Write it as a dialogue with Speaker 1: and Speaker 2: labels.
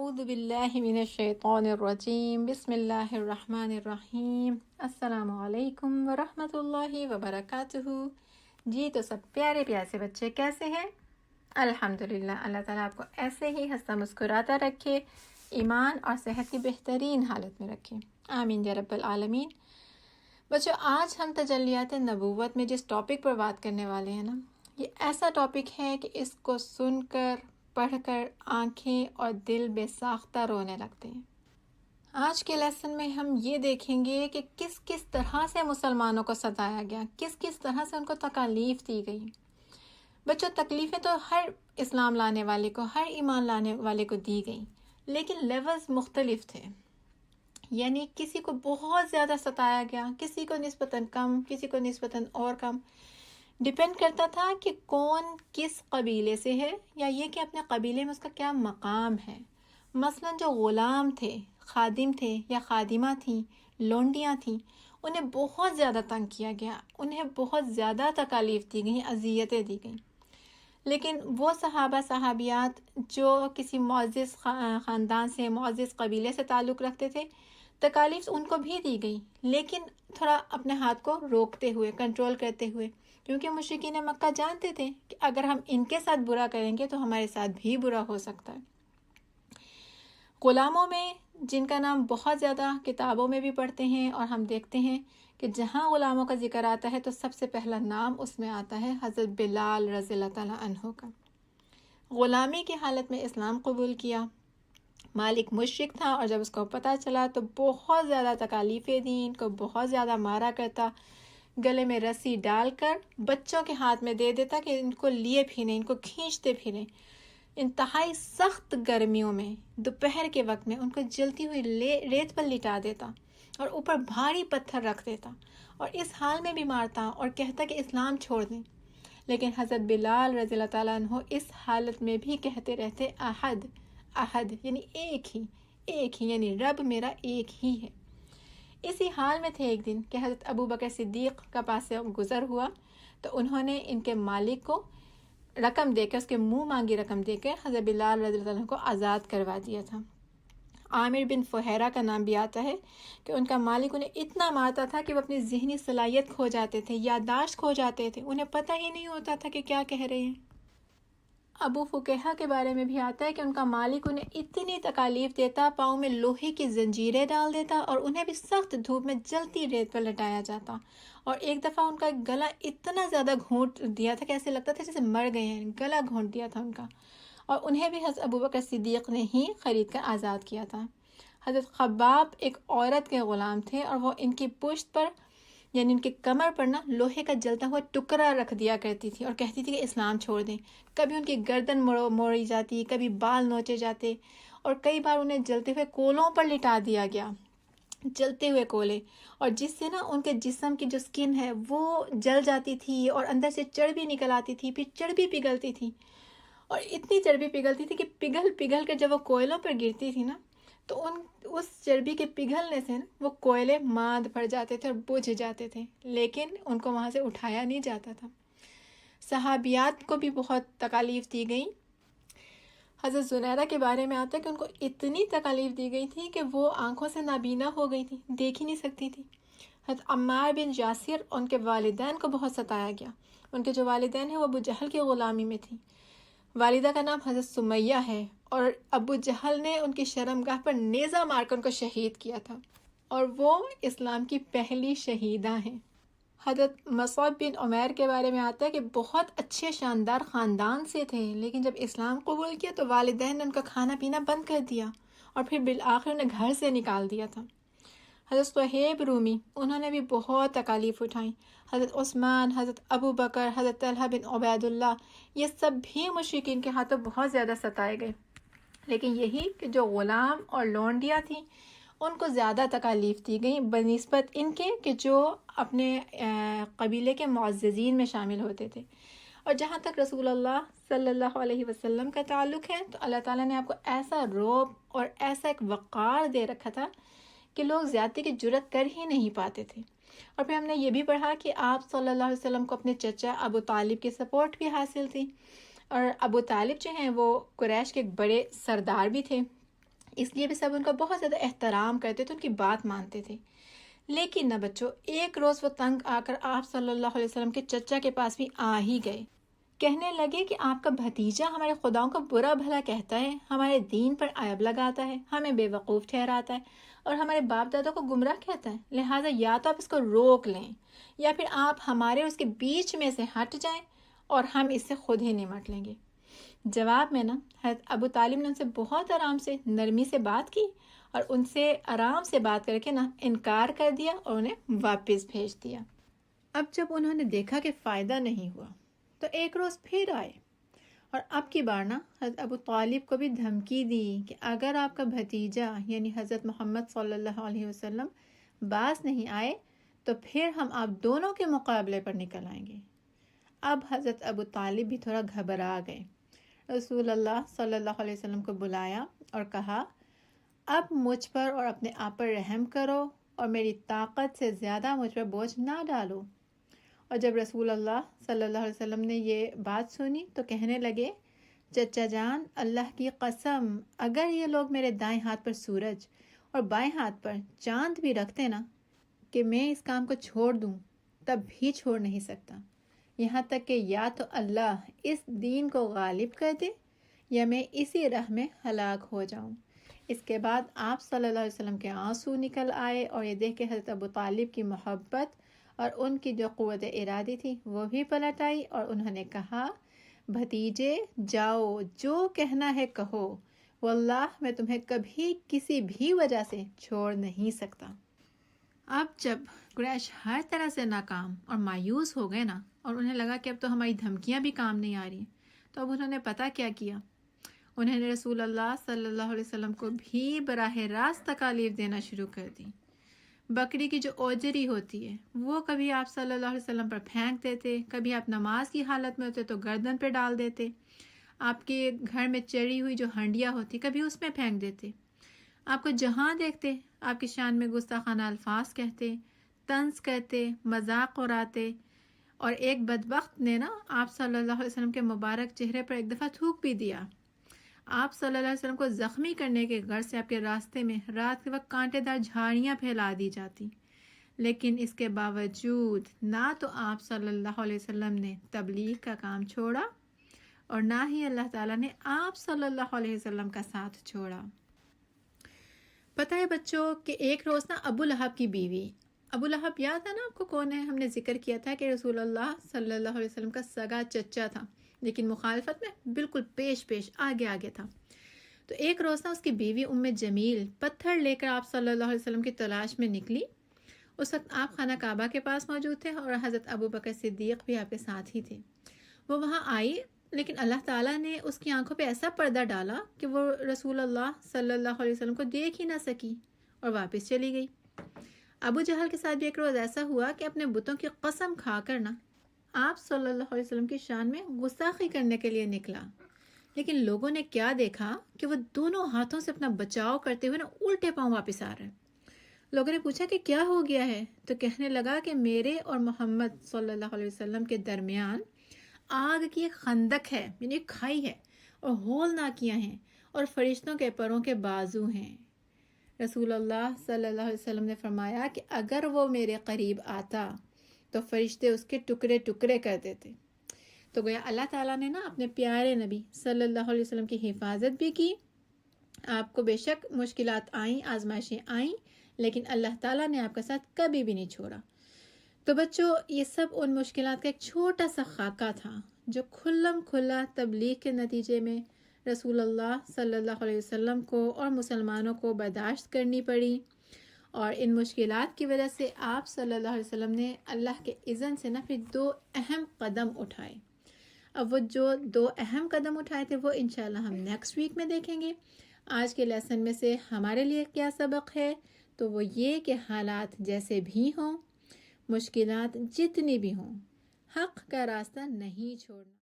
Speaker 1: اعوذ باللہ من الشیطان الرجیم بسم اللہ الرحمن الرحیم السلام علیکم ورحمۃ اللہ وبرکاتہ۔ جی تو سب پیارے پیارے بچے کیسے ہیں؟ الحمدللہ، اللہ تعالیٰ آپ کو ایسے ہی ہنستا مسکراتا رکھے، ایمان اور صحت کی بہترین حالت میں رکھے، آمین یا رب العالمین۔ بچوں، آج ہم تجلیات نبوت میں جس ٹاپک پر بات کرنے والے ہیں نا، یہ ایسا ٹاپک ہے کہ اس کو سن کر پڑھ کر آنکھیں اور دل بے ساختہ رونے لگتے ہیں۔ آج کے لیسن میں ہم یہ دیکھیں گے کہ کس کس طرح سے مسلمانوں کو ستایا گیا، کس کس طرح سے ان کو تکالیف دی گئی۔ بچوں، تکلیفیں تو ہر اسلام لانے والے کو، ہر ایمان لانے والے کو دی گئی، لیکن لیولز مختلف تھے۔ یعنی کسی کو بہت زیادہ ستایا گیا، کسی کو نسبتاً کم، کسی کو نسبتاً اور کم۔ ڈیپینڈ کرتا تھا کہ کون کس قبیلے سے ہے، یا یہ کہ اپنے قبیلے میں اس کا کیا مقام ہے۔ مثلا جو غلام تھے، خادم تھے یا خادمہ تھیں، لونڈیاں تھیں، انہیں بہت زیادہ تنگ کیا گیا، انہیں بہت زیادہ تکالیف دی گئیں، اذیتیں دی گئیں۔ لیکن وہ صحابہ صحابیات جو کسی معزز خاندان سے، معزز قبیلے سے تعلق رکھتے تھے، تکالیف ان کو بھی دی گئی، لیکن تھوڑا اپنے ہاتھ کو روکتے ہوئے، کنٹرول کرتے ہوئے، کیونکہ مشرکین مکہ جانتے تھے کہ اگر ہم ان کے ساتھ برا کریں گے تو ہمارے ساتھ بھی برا ہو سکتا ہے۔ غلاموں میں جن کا نام بہت زیادہ کتابوں میں بھی پڑھتے ہیں، اور ہم دیکھتے ہیں کہ جہاں غلاموں کا ذکر آتا ہے تو سب سے پہلا نام اس میں آتا ہے حضرت بلال رضی اللہ تعالیٰ عنہ کا۔ غلامی کی حالت میں اسلام قبول کیا، مالک مشرک تھا، اور جب اس کو پتہ چلا تو بہت زیادہ تکالیفیں دیں، ان کو بہت زیادہ مارا کرتا، گلے میں رسی ڈال کر بچوں کے ہاتھ میں دے دیتا کہ ان کو لیے پھریں، ان کو کھینچتے پھریں۔ انتہائی سخت گرمیوں میں، دوپہر کے وقت میں ان کو جلتی ہوئی ریت پر لٹا دیتا اور اوپر بھاری پتھر رکھ دیتا، اور اس حال میں بھی مارتا اور کہتا کہ اسلام چھوڑ دیں۔ لیکن حضرت بلال رضی اللہ تعالیٰ عنہ اس حالت میں بھی کہتے رہتے احد، احد یعنی ایک ہی یعنی رب میرا ایک ہی ہے۔ اسی حال میں تھے ایک دن کہ حضرت ابو بکر صدیق کا پاس سے گزر ہوا، تو انہوں نے ان کے مالک کو رقم دے کر، اس کے منہ مانگی رقم دے کر حضرت بلال رضی اللہ عنہ کو آزاد کروا دیا تھا۔ عامر بن فہیرہ کا نام بھی آتا ہے کہ ان کا مالک انہیں اتنا مارتا تھا کہ وہ اپنی ذہنی صلاحیت کھو جاتے تھے، یادداشت کھو جاتے تھے، انہیں پتہ ہی نہیں ہوتا تھا کہ کیا کہہ رہے ہیں۔ ابو فقیہ کے بارے میں بھی آتا ہے کہ ان کا مالک انہیں اتنی تکالیف دیتا، پاؤں میں لوہے کی زنجیریں ڈال دیتا، اور انہیں بھی سخت دھوپ میں جلتی ریت پر لٹایا جاتا، اور ایک دفعہ ان کا گلا اتنا زیادہ گھونٹ دیا تھا کہ ایسے لگتا تھا جیسے مر گئے ہیں، گلا گھونٹ دیا تھا ان کا، اور انہیں بھی حضرت ابو بکر صدیق نے ہی خرید کر آزاد کیا تھا۔ حضرت خباب ایک عورت کے غلام تھے، اور وہ ان کی پشت پر یعنی ان کے کمر پر نا لوہے کا جلتا ہوا ٹکڑا رکھ دیا کرتی تھی، اور کہتی تھی کہ اسلام چھوڑ دیں۔ کبھی ان کی گردن موڑی جاتی، کبھی بال نوچے جاتے، اور کئی بار انہیں جلتے ہوئے کولوں پر لٹا دیا گیا، جلتے ہوئے کولے، اور جس سے نا ان کے جسم کی جو سکن ہے وہ جل جاتی تھی، اور اندر سے چربی نکل آتی تھی، پھر چربی پگھلتی تھی، اور اتنی چربی پگھلتی تھی کہ پگھل کر جب وہ کوئلوں پر گرتی تھی نا، تو اس چربی کے پگھلنے سے وہ کوئلے ماند پڑ جاتے تھے اور بجھ جاتے تھے، لیکن ان کو وہاں سے اٹھایا نہیں جاتا تھا۔ صحابیات کو بھی بہت تکالیف دی گئی۔ حضرت زنیرہ کے بارے میں آتا ہے کہ ان کو اتنی تکالیف دی گئی تھی کہ وہ آنکھوں سے نابینا ہو گئی تھی، دیکھ ہی نہیں سکتی تھی۔ حضرت عمار بن یاسر، ان کے والدین کو بہت ستایا گیا۔ ان کے جو والدین ہیں وہ ابو جہل کی غلامی میں تھیں۔ والدہ کا نام حضرت سمیہ ہے، اور ابو جہل نے ان کی شرمگاہ پر نیزہ مار کر ان کو شہید کیا تھا، اور وہ اسلام کی پہلی شہیدہ ہیں۔ حضرت مصعب بن عمیر کے بارے میں آتا ہے کہ بہت اچھے شاندار خاندان سے تھے، لیکن جب اسلام قبول کیا تو والدین نے ان کا کھانا پینا بند کر دیا، اور پھر بالآخر انہیں گھر سے نکال دیا تھا۔ حضرت صہیب رومی، انہوں نے بھی بہت تکالیف اٹھائیں۔ حضرت عثمان، حضرت ابو بکر، حضرت طلحہ بن عبید اللہ، یہ سب بھی مشرکین کے ہاتھوں بہت زیادہ ستائے گئے، لیکن یہی کہ جو غلام اور لونڈیاں تھیں ان کو زیادہ تکالیف دی گئیں بنسبت ان کے کہ جو اپنے قبیلے کے معززین میں شامل ہوتے تھے۔ اور جہاں تک رسول اللہ صلی اللہ علیہ وسلم کا تعلق ہے تو اللہ تعالیٰ نے آپ کو ایسا رعب اور ایسا ایک وقار دے رکھا تھا کہ لوگ زیادتی کی جرت کر ہی نہیں پاتے تھے۔ اور پھر ہم نے یہ بھی پڑھا کہ آپ صلی اللہ علیہ وسلم کو اپنے چچا ابو طالب کی سپورٹ بھی حاصل تھی، اور ابو طالب جو ہیں وہ قریش کے ایک بڑے سردار بھی تھے، اس لیے بھی سب ان کا بہت زیادہ احترام کرتے تھے، ان کی بات مانتے تھے۔ لیکن نہ بچوں، ایک روز وہ تنگ آ کر آپ صلی اللہ علیہ وسلم کے چچا کے پاس بھی آ ہی گئے۔ کہنے لگے کہ آپ کا بھتیجا ہمارے خداؤں کا برا بھلا کہتا ہے، ہمارے دین پر عیب لگاتا ہے، ہمیں بے وقوف ٹھہراتا ہے اور ہمارے باپ دادا کو گمراہ کہتا ہے، لہٰذا یا تو آپ اس کو روک لیں یا پھر آپ ہمارے اس کے بیچ میں سے ہٹ جائیں اور ہم اس سے خود ہی نمٹ لیں گے۔ جواب میں نا حضرت ابو طالب نے ان سے بہت آرام سے نرمی سے بات کی اور ان سے آرام سے بات کر کے نا انکار کر دیا اور انہیں واپس بھیج دیا۔ اب جب انہوں نے دیکھا کہ فائدہ نہیں ہوا تو ایک روز پھر آئے اور اب کی بار نا حضرت ابو طالب کو بھی دھمکی دی کہ اگر آپ کا بھتیجا یعنی حضرت محمد صلی اللہ علیہ وسلم باز نہیں آئے تو پھر ہم آپ دونوں کے مقابلے پر نکل آئیں گے۔ اب حضرت ابو طالب بھی تھوڑا گھبرا گئے، رسول اللہ صلی اللہ علیہ وسلم کو بلایا اور کہا اب مجھ پر اور اپنے آپ پر رحم کرو اور میری طاقت سے زیادہ مجھ پر بوجھ نہ ڈالو۔ اور جب رسول اللہ صلی اللہ علیہ وسلم نے یہ بات سنی تو کہنے لگے چچا جان، اللہ کی قسم اگر یہ لوگ میرے دائیں ہاتھ پر سورج اور بائیں ہاتھ پر چاند بھی رکھتے نا کہ میں اس کام کو چھوڑ دوں تب بھی چھوڑ نہیں سکتا، یہاں تک کہ یا تو اللہ اس دین کو غالب کر دے یا میں اسی راہ میں ہلاک ہو جاؤں۔ اس کے بعد آپ صلی اللہ علیہ وسلم کے آنسو نکل آئے اور یہ دیکھ کے حضرت ابو طالب کی محبت اور ان کی جو قوت ارادی تھی وہ بھی پلٹ آئی اور انہوں نے کہا بھتیجے جاؤ، جو کہنا ہے کہو، واللہ میں تمہیں کبھی کسی بھی وجہ سے چھوڑ نہیں سکتا۔ اب جب قریش ہر طرح سے ناکام اور مایوس ہو گئے نا اور انہیں لگا کہ اب تو ہماری دھمکیاں بھی کام نہیں آ رہی، تو اب انہوں نے پتہ کیا کیا، انہوں نے رسول اللہ صلی اللہ علیہ وسلم کو بھی براہ راست تکالیف دینا شروع کر دی۔ بکری کی جو اوجری ہوتی ہے وہ کبھی آپ صلی اللہ علیہ وسلم پر پھینک دیتے، کبھی آپ نماز کی حالت میں ہوتے تو گردن پہ ڈال دیتے، آپ کے گھر میں چری ہوئی جو ہنڈیاں ہوتی کبھی اس میں پھینک دیتے، آپ کو جہاں دیکھتے آپ کی شان میں گستاخانہ الفاظ کہتے، طنز کرتے، مذاق اڑاتے، اور ایک بدبخت نے نا آپ صلی اللہ علیہ وسلم کے مبارک چہرے پر ایک دفعہ تھوک بھی دیا۔ آپ صلی اللہ علیہ وسلم کو زخمی کرنے کے غرض سے آپ کے راستے میں رات کے وقت کانٹے دار جھاڑیاں پھیلا دی جاتی، لیکن اس کے باوجود نہ تو آپ صلی اللہ علیہ وسلم نے تبلیغ کا کام چھوڑا اور نہ ہی اللہ تعالیٰ نے آپ صلی اللہ علیہ وسلم کا ساتھ چھوڑا۔ پتہ ہے بچوں کہ ایک روز نا ابو لہب کی بیوی، ابو لہب یاد ہے نا آپ کو کون ہے؟ ہم نے ذکر کیا تھا کہ رسول اللہ صلی اللہ علیہ وسلم کا سگا چچا تھا لیکن مخالفت میں بالکل پیش آگے تھا۔ تو ایک روز نا اس کی بیوی جمیل پتھر لے کر آپ صلی اللہ علیہ وسلم کی تلاش میں نکلی۔ اس وقت آپ خانہ کعبہ کے پاس موجود تھے اور حضرت ابو بکر صدیق بھی آپ کے ساتھ ہی تھے۔ وہ وہاں آئی لیکن اللہ تعالیٰ نے اس کی آنکھوں پہ ایسا پردہ ڈالا کہ وہ رسول اللہ صلی اللہ علیہ وسلم کو دیکھ ہی نہ سکی اور واپس چلی گئی۔ ابو جہل کے ساتھ بھی ایک روز ایسا ہوا کہ اپنے بتوں کی قسم کھا کر نا آپ صلی اللہ علیہ وسلم کی شان میں گستاخی کرنے کے لیے نکلا، لیکن لوگوں نے کیا دیکھا کہ وہ دونوں ہاتھوں سے اپنا بچاؤ کرتے ہوئے نا الٹے پاؤں واپس آ رہے ہیں۔ لوگوں نے پوچھا کہ کیا ہو گیا ہے تو کہنے لگا کہ میرے اور محمد صلی اللہ علیہ وسلم کے درمیان آگ کی ایک خندق ہے، یعنی کھائی ہے، اور ہول ناکیاں ہیں اور فرشتوں کے پروں کے بازو ہیں۔ رسول اللہ صلی اللہ علیہ وسلم نے فرمایا کہ اگر وہ میرے قریب آتا تو فرشتے اس کے ٹکڑے ٹکڑے کر دیتے۔ تو گویا اللہ تعالیٰ نے نا اپنے پیارے نبی صلی اللہ علیہ وسلم کی حفاظت بھی کی۔ آپ کو بے شک مشکلات آئیں، آزمائشیں آئیں، لیکن اللہ تعالیٰ نے آپ کا ساتھ کبھی بھی نہیں چھوڑا۔ تو بچوں یہ سب ان مشکلات کا ایک چھوٹا سا خاکہ تھا جو کھلم کھلا تبلیغ کے نتیجے میں رسول اللہ صلی اللہ علیہ وسلم کو اور مسلمانوں کو برداشت کرنی پڑی، اور ان مشکلات کی وجہ سے آپ صلی اللہ علیہ وسلم نے اللہ کے اذن سے نہ پھر 2 اہم قدم اٹھائے۔ اب وہ جو 2 اہم قدم اٹھائے تھے وہ انشاءاللہ ہم نیکسٹ ویک میں دیکھیں گے۔ آج کے لیسن میں سے ہمارے لیے کیا سبق ہے تو وہ یہ کہ حالات جیسے بھی ہوں، مشکلات جتنی بھی ہوں، حق کا راستہ نہیں چھوڑنا۔